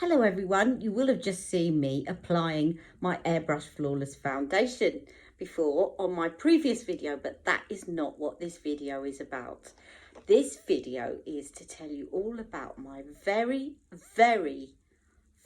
Hello everyone, you will have just seen me applying my airbrush flawless foundation before on my previous video, but that is not what this video is about. This video is to tell you all about my very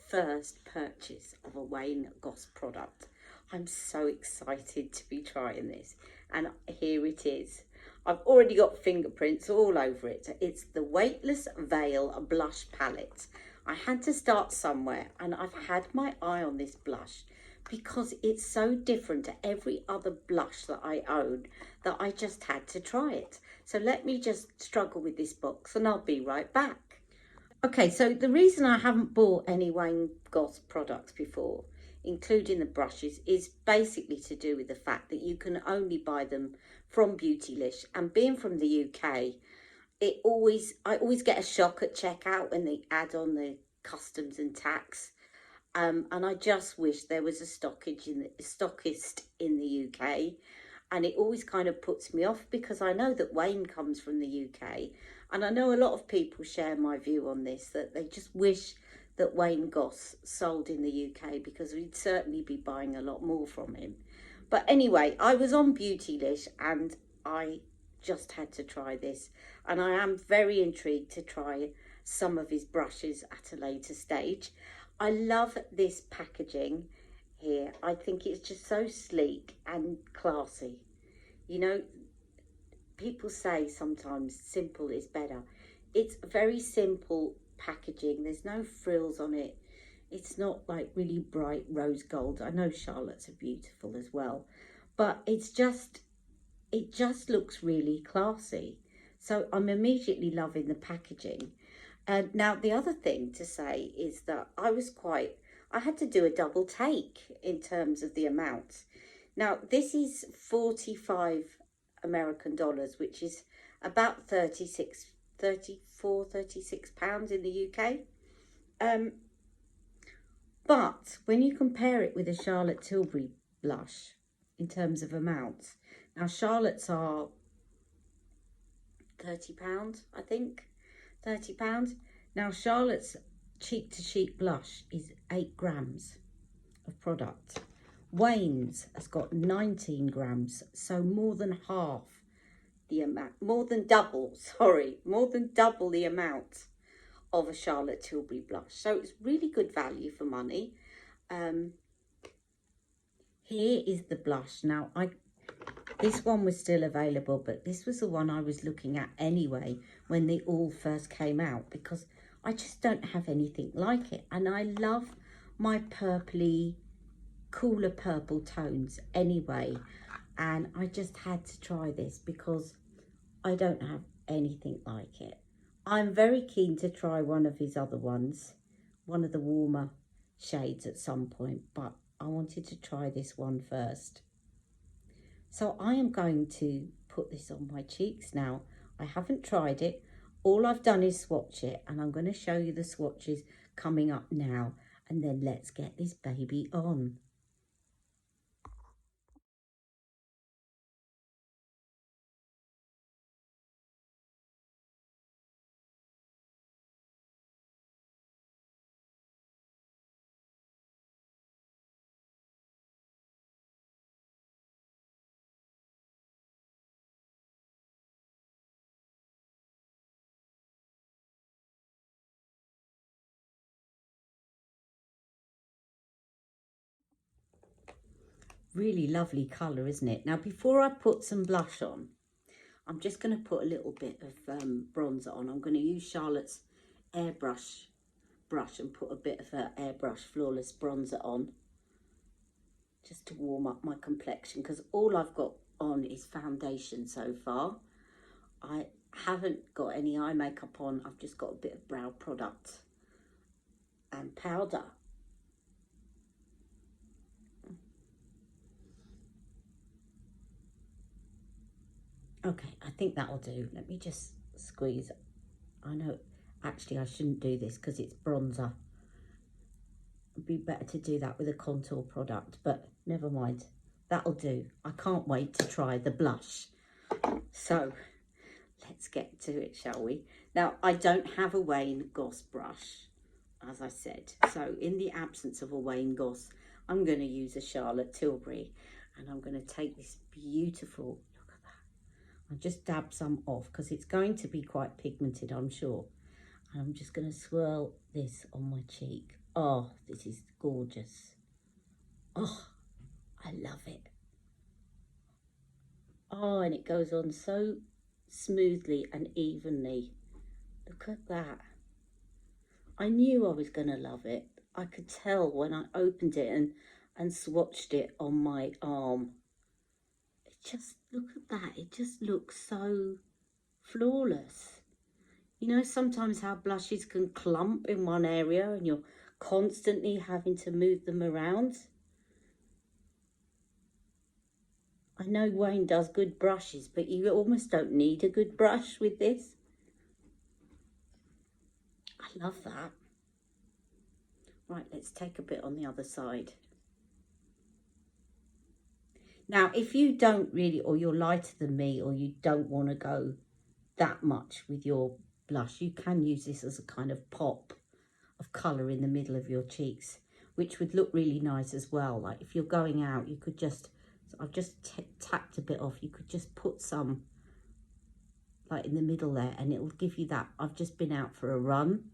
first purchase of a Wayne Goss product. I'm so excited to be trying this, and here it is. I've already got fingerprints all over it. It's the Weightless Veil blush palette. I had to start somewhere, and I've had my eye on this blush because it's so different to every other blush that I own that I just had to try it. So let me just struggle with this box and I'll be right back. Okay, so the reason I haven't bought any Wayne Goss products before, including the brushes, is basically to do with the fact that you can only buy them from Beautylish, and being from the UK, I always get a shock at checkout when they add on the customs and tax. And I just wish there was a stockist in the UK. And it always kind of puts me off because I know that Wayne comes from the UK. And I know a lot of people share my view on this, that they just wish that Wayne Goss sold in the UK because we'd certainly be buying a lot more from him. But anyway, I was on Beautylish and I just had to try this, and I am very intrigued to try some of his brushes at a later stage. I love this packaging here. I think it's just so sleek and classy. You know, people say sometimes simple is better. It's very simple packaging. There's no frills on it. It's not like really bright rose gold. I know Charlotte's are beautiful as well, but it just looks really classy. So I'm immediately loving the packaging. Now, the other thing to say is that I had to do a double take in terms of the amounts. Now, this is 45 American dollars, which is about 36 pounds in the UK. But when you compare it with a Charlotte Tilbury blush in terms of amounts, now Charlotte's are £30, I think, £30. Now Charlotte's cheek to cheek blush is 8 grams of product. Wayne's has got 19 grams, so more than half the amount, more than double the amount of a Charlotte Tilbury blush. So it's really good value for money. Here is the blush. Now, this one was still available, but this was the one I was looking at anyway when they all first came out, because I just don't have anything like it. And I love my purpley, cooler purple tones anyway. And I just had to try this because I don't have anything like it. I'm very keen to try one of his other ones, one of the warmer shades at some point, but I wanted to try this one first. So I am going to put this on my cheeks now. I haven't tried it. All I've done is swatch it, and I'm going to show you the swatches coming up now, and then let's get this baby on. Really lovely colour, isn't it? Now, before I put some blush on, I'm just going to put a little bit of bronzer on. I'm going to use Charlotte's airbrush brush and put a bit of her airbrush flawless bronzer on, just to warm up my complexion, because all I've got on is foundation so far. I haven't got any eye makeup on. I've just got a bit of brow product and powder. Okay, I think that'll do. Let me just squeeze. I know, actually, I shouldn't do this because it's bronzer. It'd be better to do that with a contour product, but never mind. That'll do. I can't wait to try the blush. So let's get to it, shall we? Now, I don't have a Wayne Goss brush. as I said. So in the absence of a Wayne Goss, I'm going to use a Charlotte Tilbury, and I'm going to take this beautiful, look at that. I'll just dab some off because it's going to be quite pigmented, I'm sure. And I'm just going to swirl this on my cheek. Oh, this is gorgeous. Oh, I love it. Oh, and it goes on so smoothly and evenly. Look at that. I knew I was going to love it. I could tell when I opened it and swatched it on my arm. It just, look at that. It just looks so flawless. You know, sometimes how blushes can clump in one area and you're constantly having to move them around. I know Wayne does good brushes, but you almost don't need a good brush with this. I love that. Right, let's take a bit on the other side. Now, if you don't really, or you're lighter than me, or you don't want to go that much with your blush, you can use this as a kind of pop of colour in the middle of your cheeks, which would look really nice as well. Like if you're going out, you could just, so I've just tapped a bit off, you could just put some like in the middle there, and it will give you that, I've just been out for a run,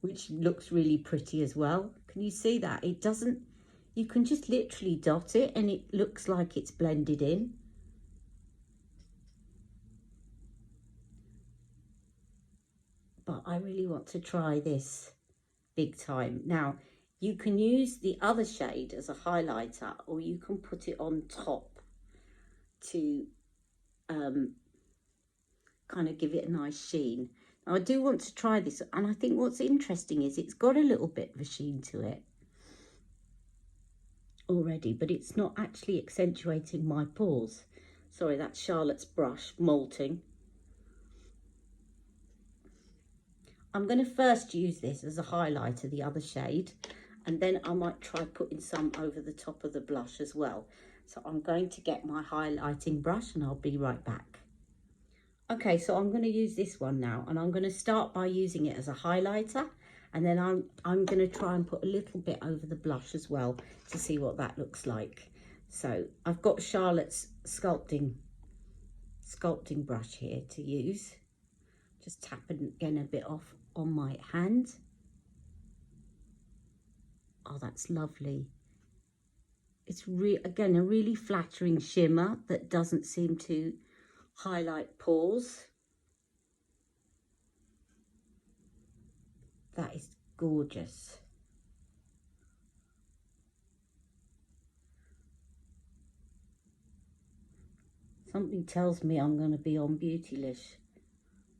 which looks really pretty as well. Can you see that? It doesn't, you can just literally dot it and it looks like it's blended in. But I really want to try this big time. Now, you can use the other shade as a highlighter, or you can put it on top to kind of give it a nice sheen. Now, I do want to try this, and I think what's interesting is it's got a little bit of a sheen to it already, but it's not actually accentuating my pores. Sorry, that's Charlotte's brush molting. I'm going to first use this as a highlighter, the other shade, and then I might try putting some over the top of the blush as well. So I'm going to get my highlighting brush and I'll be right back. Okay, so I'm going to use this one now, and I'm going to start by using it as a highlighter, and then I'm going to try and put a little bit over the blush as well to see what that looks like. So I've got Charlotte's sculpting brush here to use. Just tapping again a bit off on my hand. Oh, that's lovely. It's again a really flattering shimmer that doesn't seem to highlight pores. That is gorgeous. Something tells me I'm going to be on Beautylish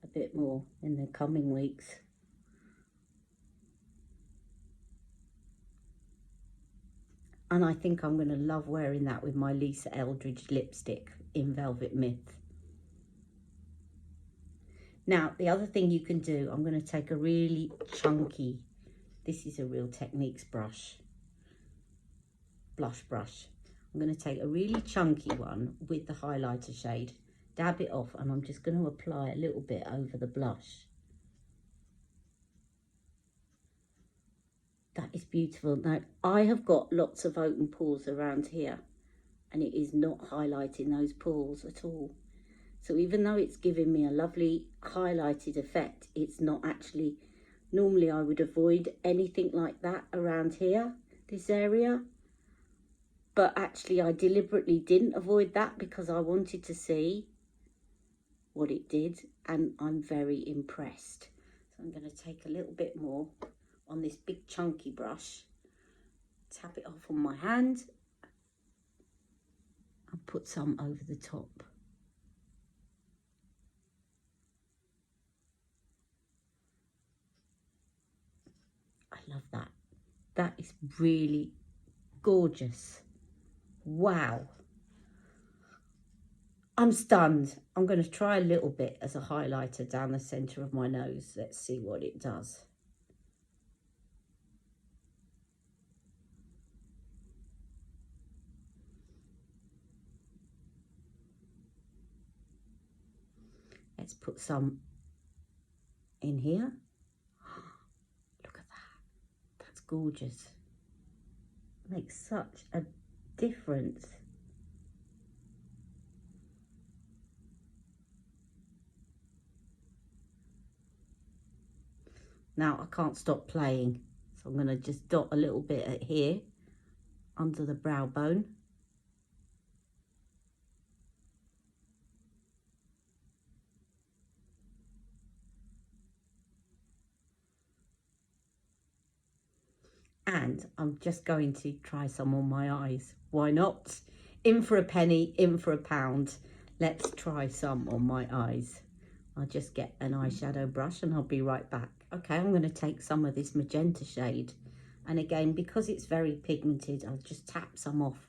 a bit more in the coming weeks. And I think I'm going to love wearing that with my Lisa Eldridge lipstick in Velvet Myth. Now, the other thing you can do, I'm going to take a really chunky, this is a Real Techniques brush, blush brush. I'm going to take a really chunky one with the highlighter shade, dab it off, and I'm just going to apply a little bit over the blush. That is beautiful. Now, I have got lots of open pores around here, and it is not highlighting those pores at all. So even though it's giving me a lovely highlighted effect, it's not actually, normally I would avoid anything like that around here, this area. But actually I deliberately didn't avoid that because I wanted to see what it did, and I'm very impressed. So I'm going to take a little bit more on this big chunky brush, tap it off on my hand, and put some over the top. I love that. That is really gorgeous. Wow. I'm stunned. I'm going to try a little bit as a highlighter down the centre of my nose. Let's see what it does. Let's put some in here. gorgeous. Makes such a difference. Now I can't stop playing, so I'm going to just dot a little bit at here under the brow bone. And I'm just going to try some on my eyes. Why not? In for a penny, in for a pound. Let's try some on my eyes. I'll just get an eyeshadow brush and I'll be right back. Okay, I'm going to take some of this magenta shade. And again, because it's very pigmented, I'll just tap some off.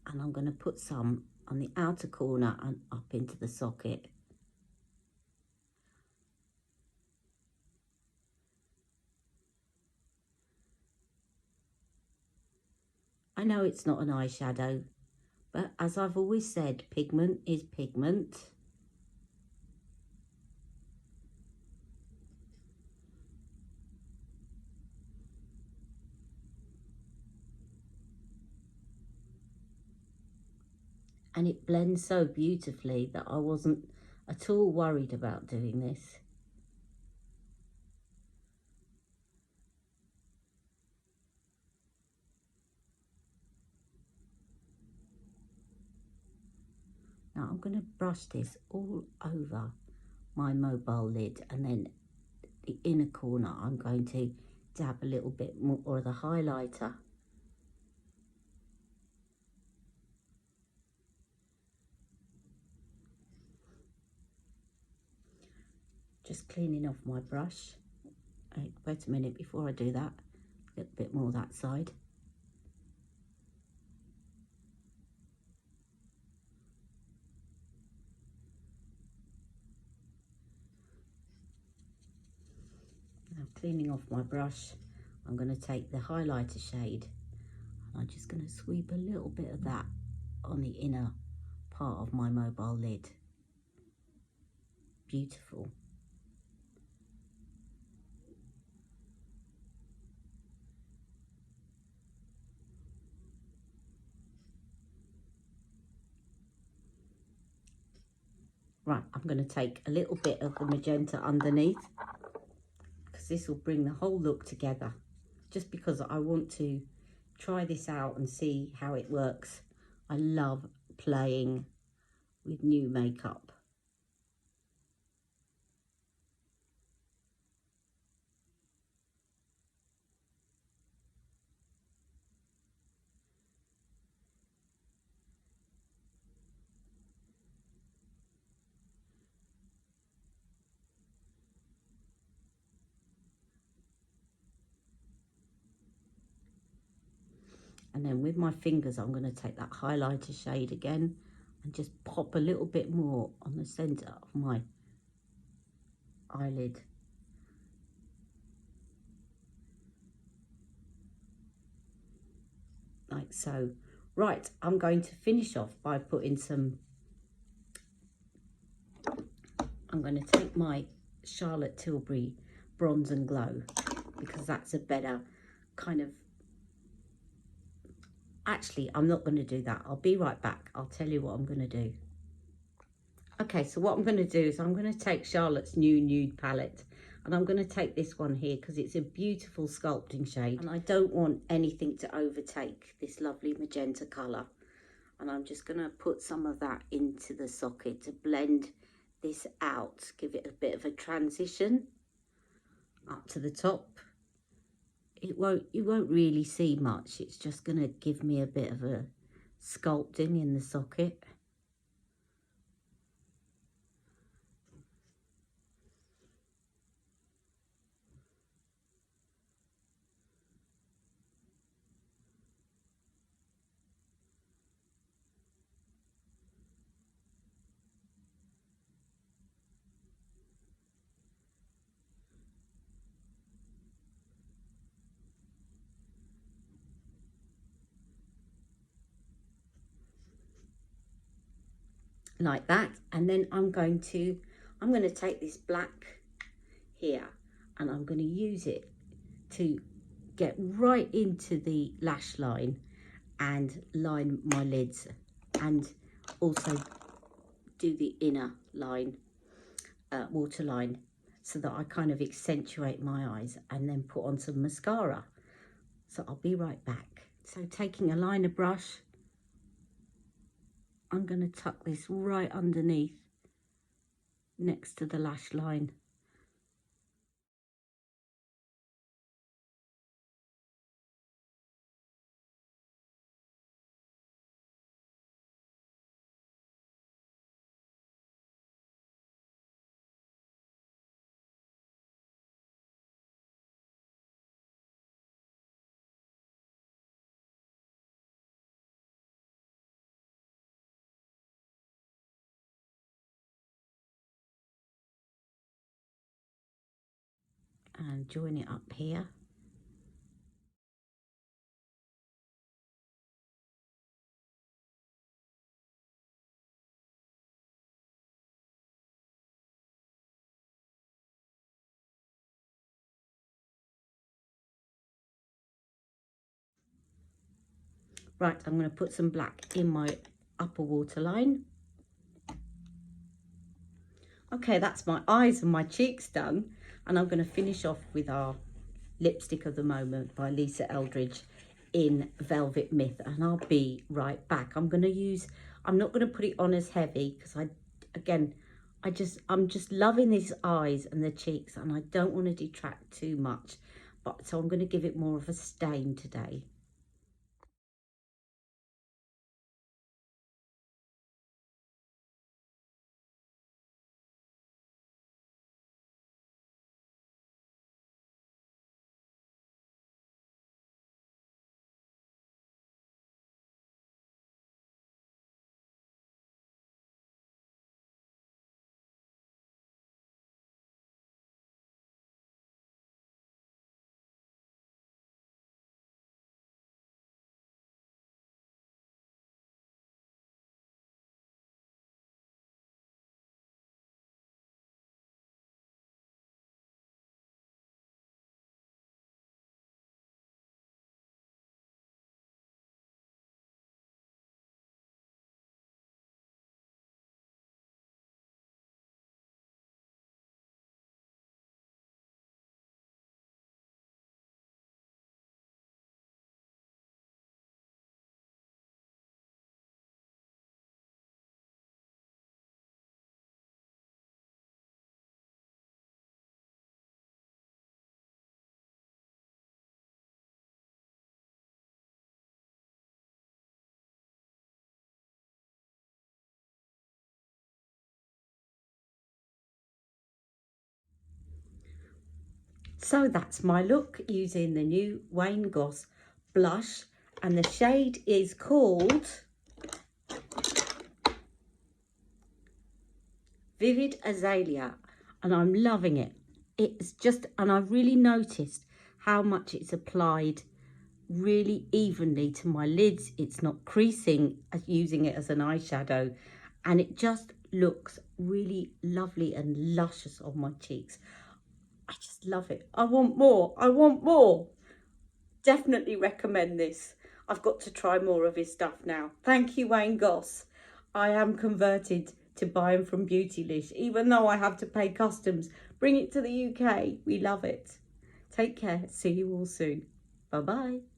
And I'm going to put some on the outer corner and up into the socket. I know it's not an eyeshadow, but as I've always said, pigment is pigment. And it blends so beautifully that I wasn't at all worried about doing this. Now I'm going to brush this all over my mobile lid, and then the inner corner I'm going to dab a little bit more of the highlighter. Just cleaning off my brush. Wait a minute, before I do that, a little bit more that side. Now cleaning off my brush, I'm going to take the highlighter shade and I'm just going to sweep a little bit of that on the inner part of my mobile lid. Beautiful. Right, I'm going to take a little bit of the magenta underneath, because this will bring the whole look together. Just because I want to try this out and see how it works. I love playing with new makeup. And then with my fingers, I'm going to take that highlighter shade again and just pop a little bit more on the centre of my eyelid. Like so. Right, I'm going to finish off by putting some... I'm going to take my Charlotte Tilbury Bronze and Glow, because that's a better kind of... Actually, I'm not going to do that. I'll be right back. I'll tell you what I'm going to do. Okay, so what I'm going to do is I'm going to take Charlotte's new nude palette, and I'm going to take this one here because it's a beautiful sculpting shade, and I don't want anything to overtake this lovely magenta colour. And I'm just going to put some of that into the socket to blend this out, give it a bit of a transition up to the top. You won't really see much. It's just going to give me a bit of a sculpting in the socket. Like that. And then I'm going to take this black here, and I'm going to use it to get right into the lash line and line my lids, and also do the inner line, waterline, so that I kind of accentuate my eyes, and then put on some mascara. So I'll be right back. So taking a liner brush, I'm going to tuck this right underneath next to the lash line. And join it up here. Right, I'm going to put some black in my upper waterline. Okay, that's my eyes and my cheeks done, and I'm going to finish off with our lipstick of the moment by Lisa Eldridge in Velvet Myth, and I'll be right back. I'm not going to put it on as heavy because I'm just loving these eyes and the cheeks, and I don't want to detract too much, so I'm going to give it more of a stain today. So that's my look using the new Wayne Goss blush, and the shade is called Vivid Azalea, and I'm loving it. And I've really noticed how much it's applied really evenly to my lids. It's not creasing as using it as an eyeshadow, and it just looks really lovely and luscious on my cheeks. I just love it. I want more. I want more. Definitely recommend this. I've got to try more of his stuff now. Thank you, Wayne Goss. I am converted to buying from Beautylish, even though I have to pay customs. Bring it to the UK. We love it. Take care. See you all soon. Bye-bye.